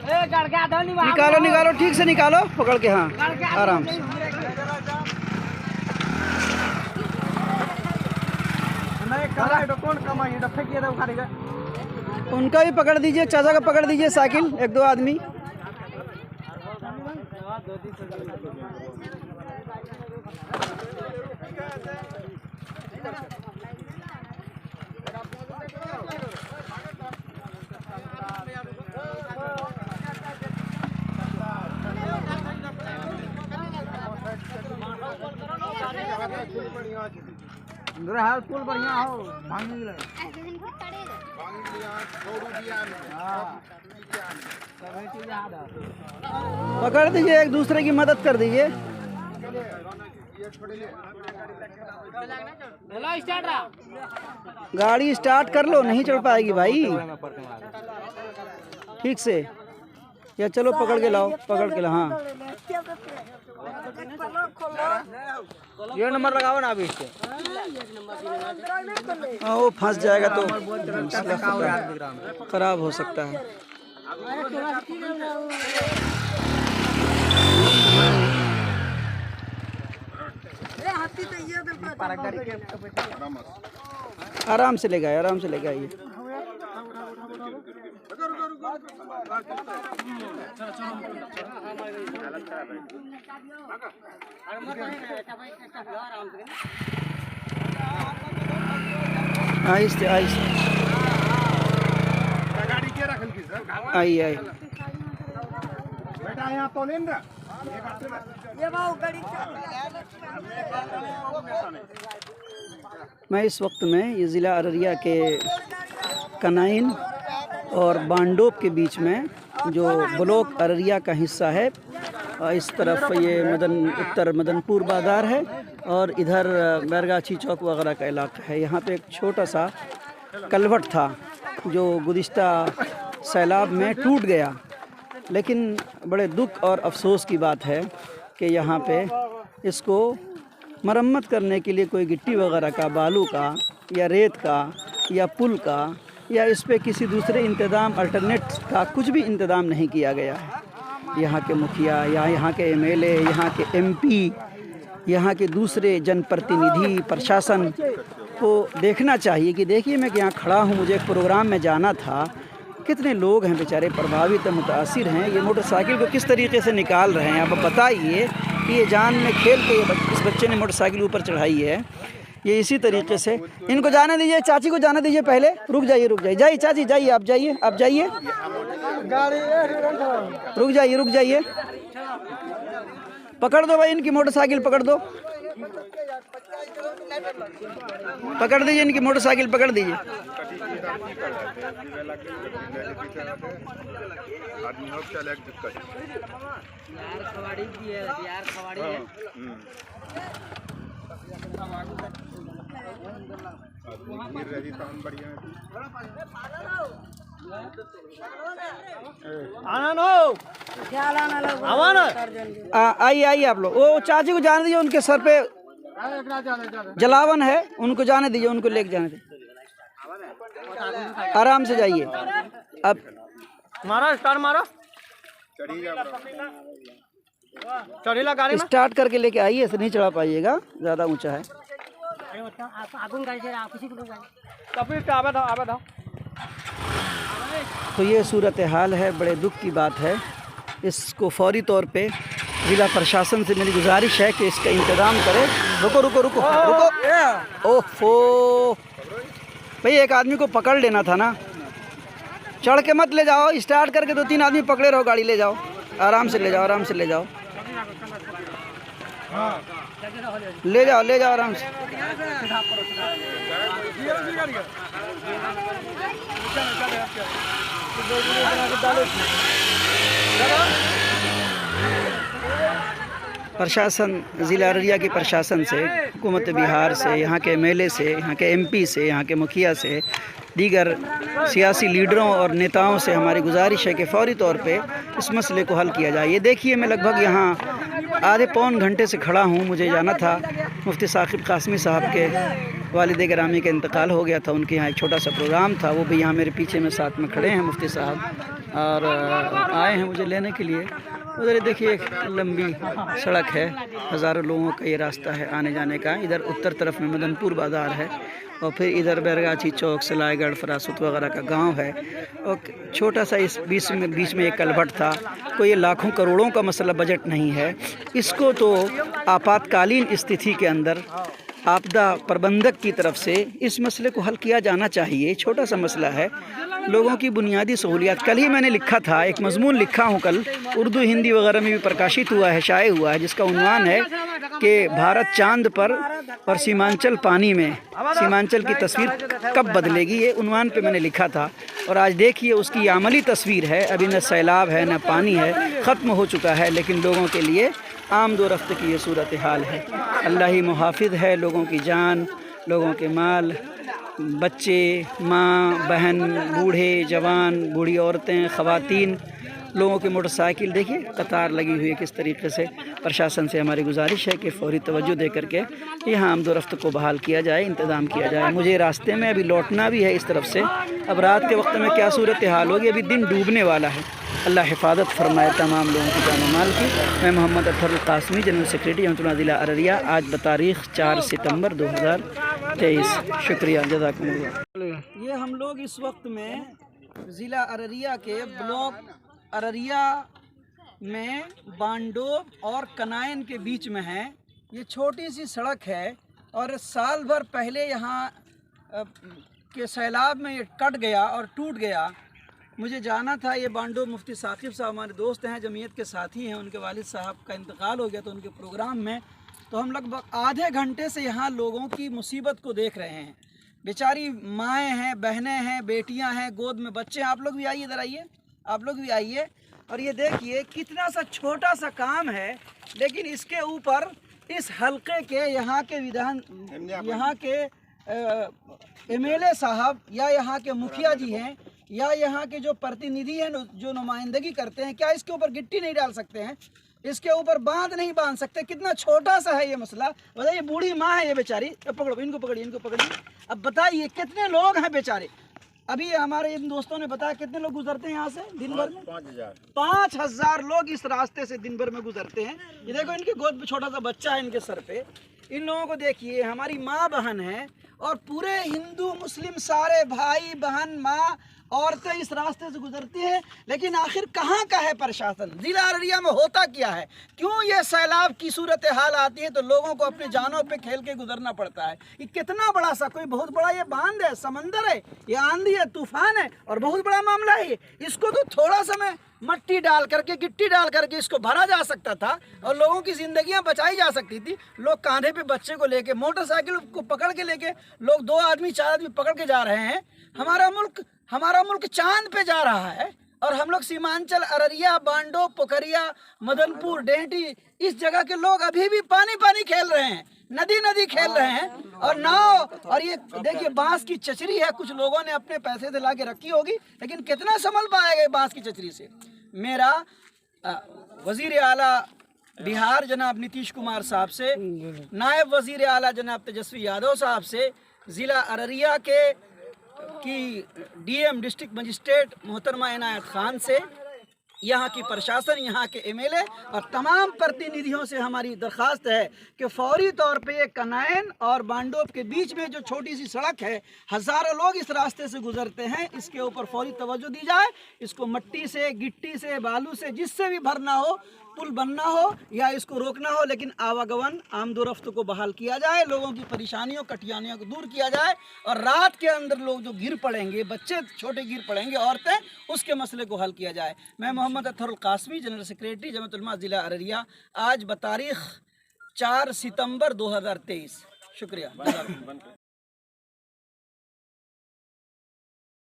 निकालो निकालो, ठीक से निकालो, पकड़ के, हाँ आराम से। उनका भी पकड़ दीजिए, चाचा का पकड़ दीजिए साइकिल, एक दो आदमी। पुल बढ़िया हो, पकड़ दीजिए, एक दूसरे की मदद कर दीजिए। गाड़ी स्टार्ट कर लो, नहीं चढ़ पाएगी भाई, ठीक से, या चलो पकड़ के लाओ, पकड़ के लाओ, हाँ ये नंबर लगाओ ना अभी इसके, हाँ वो फंस जाएगा तो खराब हो सकता है। आराम से ले गए, आराम से ले गए। आहिस्ते आहिस्ते, आई आई बेटा, यहाँ तो लेन रहा मैं इस वक्त में ये ज़िला अररिया के कनाइन और बांडोप के बीच में, जो ब्लॉक अररिया का हिस्सा है, इस तरफ ये उत्तर मदनपुर बाज़ार है और इधर बैरगाछी चौक वगैरह का इलाका है। यहाँ पे एक छोटा सा कलवट था जो गुज़िश्ता सैलाब में टूट गया, लेकिन बड़े दुख और अफसोस की बात है कि यहाँ पे इसको मरम्मत करने के लिए कोई गिट्टी वगैरह का, बालू का या रेत का या पुल का या इस पे किसी दूसरे इंतज़ाम, अल्टरनेट का कुछ भी इंतज़ाम नहीं किया गया है। यहाँ के मुखिया या यहाँ के एमएलए, यहाँ के एमपी, यहाँ के दूसरे जनप्रतिनिधि, प्रशासन को देखना चाहिए कि देखिए मैं यहाँ खड़ा हूँ, मुझे एक प्रोग्राम में जाना था, कितने लोग हैं बेचारे प्रभावित हैं, मुतासिर हैं, ये मोटरसाइकिल को किस तरीके से निकाल रहे हैं। आप बताइए कि ये जान में खेल के इस बच्चे ने मोटरसाइकिल ऊपर चढ़ाई है, ये इसी तरीके से। इनको जाने दीजिए, चाची को जाने दीजिए पहले, रुक जाइए रुक जाइए, जाइए चाची जाइए, आप जाइए, आप जाइए, रुक जाइए रुक जाइए, पकड़ दो भाई इनकी मोटरसाइकिल, पकड़ दो, पकड़ दीजिए इनकी मोटरसाइकिल, पकड़ दीजिए। आइए आइए आप लोग, वो चाची को जाने दीजिए, उनके सर पे जलावन है, उनको जाने दीजिए, उनको लेके जाने दीजिए, आराम से जाइए। अब मारो, स्टार्ट मारो, चढ़ीला गाड़ी में स्टार्ट करके लेके आइए, ऐसे नहीं चढ़ा पाइएगा, ज़्यादा ऊंचा है। तो ये सूरत हाल है, बड़े दुख की बात है। इसको फौरी तौर पे ज़िला प्रशासन से मेरी गुजारिश है कि इसका इंतज़ाम करें। रुको रुको रुको रुको, ओफो भाई, एक आदमी को पकड़ लेना था ना, चढ़ के मत ले जाओ, स्टार्ट करके 2-3 आदमी पकड़े रहो, गाड़ी ले जाओ, आराम से ले जाओ, आराम से ले जाओ, ले जाओ ले जाओ आराम से। प्रशासन, ज़िला अररिया के प्रशासन से, हुकूमत बिहार से, यहाँ के एमएलए से, यहाँ के एमपी से, यहाँ के मुखिया से, दीगर सियासी लीडरों और नेताओं से हमारी गुजारिश है कि फ़ौरी तौर पे इस मसले को हल किया जाए। ये देखिए, मैं लगभग यहाँ आधे पौन घंटे से खड़ा हूँ, मुझे जाना था मुफ्ती साकिब कासमी साहब के वालिद गिरामी का इंतकाल हो गया था, उनके यहाँ एक छोटा सा प्रोग्राम था। वो भी यहाँ मेरे पीछे में साथ में खड़े हैं मुफ्ती साहब, और आए हैं मुझे लेने के लिए। उधर देखिए एक लंबी सड़क है, हज़ारों लोगों का ये रास्ता है आने जाने का। इधर उत्तर तरफ में मदनपुर बाज़ार है, और फिर इधर बैरगाछी चौक, सलाईगढ़, फरासत वगैरह का गांव है। और छोटा सा इस बीच में एक कलभट था। कोई ये लाखों करोड़ों का मसला बजट नहीं है। इसको तो आपातकालीन स्थिति के अंदर आपदा प्रबंधक की तरफ से इस मसले को हल किया जाना चाहिए। छोटा सा मसला है, लोगों की बुनियादी सहूलियात। कल ही मैंने लिखा था, एक मजमून लिखा हूँ कल, उर्दू हिंदी वगैरह में भी प्रकाशित हुआ है, शाये हुआ है, जिसका उन्वान है कि भारत चांद पर और सीमांचल पानी में, सीमांचल की तस्वीर कब बदलेगी। ये उन्वान पे मैंने लिखा था, और आज देखिए उसकी अमली तस्वीर है। अभी न सैलाब है न पानी है, ख़त्म हो चुका है, लेकिन लोगों के लिए आमद व रफ्त की ये सूरत हाल है। अल्लाह ही मुहाफिज है। लोगों की जान, लोगों के माल, बच्चे, माँ बहन, बूढ़े जवान, बूढ़ी औरतें, ख़वातीन, लोगों की मोटरसाइकिल देखिए कतार लगी हुई है किस तरीके से। प्रशासन से हमारी गुजारिश है कि फ़ौरी तवज्जो दे करके यहाँ आमद व रफ्त को बहाल किया जाए, इंतज़ाम किया जाए। मुझे रास्ते में अभी लौटना भी है इस तरफ से। अब रात के वक्त में क्या सूरत हाल होगी, अभी दिन डूबने वाला है। अल्लाह हिफाजत फरमाए तमाम लोगों की जान माल की। मैं मोहम्मद अतहरुल कासमी, जनरल सेक्रेटरी जमतुल्लाह ज़िला अररिया, आज बतारीख़ 4 सितंबर 2023। शुक्रिया, जज़ाकुमुल्लाह। ये हम लोग इस वक्त में ज़िला अररिया के ब्लॉक अररिया में बांडोब और कनाइन के बीच में है। ये छोटी सी सड़क है, और साल भर पहले यहाँ के सैलाब में ये कट गया और टूट गया। मुझे जाना था, ये बांडोब मुफ्ती साकिब साहब हमारे दोस्त हैं, जमीयत के साथी हैं। उनके वालिद साहब का इंतकाल हो गया तो उनके प्रोग्राम में, तो हम लगभग आधे घंटे से यहाँ लोगों की मुसीबत को देख रहे हैं। बेचारी माएँ हैं, बहनें हैं, बेटियाँ हैं, गोद में बच्चे हैं। आप लोग भी आइए, इधर आइए, आप लोग भी आइए। और ये देखिए कितना सा छोटा सा काम है, लेकिन इसके ऊपर इस हलके के यहाँ के MLA साहब या यहाँ के मुखिया जी हैं या यहाँ के जो प्रतिनिधि हैं जो नुमाइंदगी करते हैं, क्या इसके ऊपर गिट्टी नहीं डाल सकते हैं? इसके ऊपर बांध नहीं बांध सकते? कितना छोटा सा है ये मसला। बताइए, बूढ़ी माँ है ये बेचारी, पकड़ो इनको, पकड़िए इनको, पकड़िए। अब बताइए कितने लोग हैं बेचारे। अभी हमारे इन दोस्तों ने बताया कितने लोग गुजरते हैं यहाँ से दिन भर में? 5,000 लोग इस रास्ते से दिन भर में गुजरते हैं। ये देखो, इनके गोद में छोटा सा बच्चा है, इनके सर पे। इन लोगों को देखिए, हमारी माँ बहन है, और पूरे हिंदू मुस्लिम सारे भाई बहन, माँ, औरतें इस रास्ते से गुजरती हैं। लेकिन आखिर कहाँ का है प्रशासन? ज़िला अररिया में होता क्या है? क्यों ये सैलाब की सूरत हाल आती है तो लोगों को अपनी जानों पे खेल के गुजरना पड़ता है? ये कितना बड़ा सा, कोई बहुत बड़ा ये बांध है, समंदर है, ये आंधी है, तूफान है, और बहुत बड़ा मामला है। इसको तो थोड़ा समय मट्टी डाल करके, गिट्टी डाल करके इसको भरा जा सकता था, और लोगों की ज़िंदगियां बचाई जा सकती थी। लोग कांधे पे बच्चे को लेके, मोटरसाइकिल को पकड़ के लेके, लोग 2 आदमी 4 आदमी पकड़ के जा रहे हैं। हमारा मुल्क चांद पे जा रहा है, और हम लोग सीमांचल, अररिया, बांडोब, पोखरिया, मदनपुर, डेहटी, इस जगह के लोग अभी भी पानी खेल रहे हैं, नदी खेल रहे हैं, और नाव। और ये देखिए बांस की चचरी है, कुछ लोगों ने अपने पैसे से ला के रखी होगी, लेकिन कितना संभल पाएगा बांस की चचरी से? मेरा वजीर आला बिहार जनाब नीतीश कुमार साहब से, नायब वजीर आला जनाब तेजस्वी यादव साहब से, ज़िला अररिया की DM डिस्ट्रिक्ट मजिस्ट्रेट मोहतरमा इनायत खान से, यहाँ की प्रशासन, यहाँ के MLA और तमाम प्रतिनिधियों से हमारी दरख्वास्त है कि फौरी तौर पे कनाइन और बांडोब के बीच में जो छोटी सी सड़क है, हज़ारों लोग इस रास्ते से गुजरते हैं, इसके ऊपर फौरी तवज्जो दी जाए। इसको मट्टी से, गिट्टी से, बालू से, जिससे भी भरना हो, पुल बनना हो या इसको रोकना हो, लेकिन आवागमन, आमदोरफ्त को बहाल किया जाए, लोगों की परेशानियों, कठिनाइयों को दूर किया जाए, और रात के अंदर लोग जो गिर पड़ेंगे, बच्चे छोटे गिर पड़ेंगे, औरतें, उसके मसले को हल किया जाए। मैं मोहम्मद अतहरुल कासमी, जनरल सेक्रेटरी जमात उलमा ज़िला अररिया, आज बतारीख़ 4 सितंबर 2023। शुक्रिया।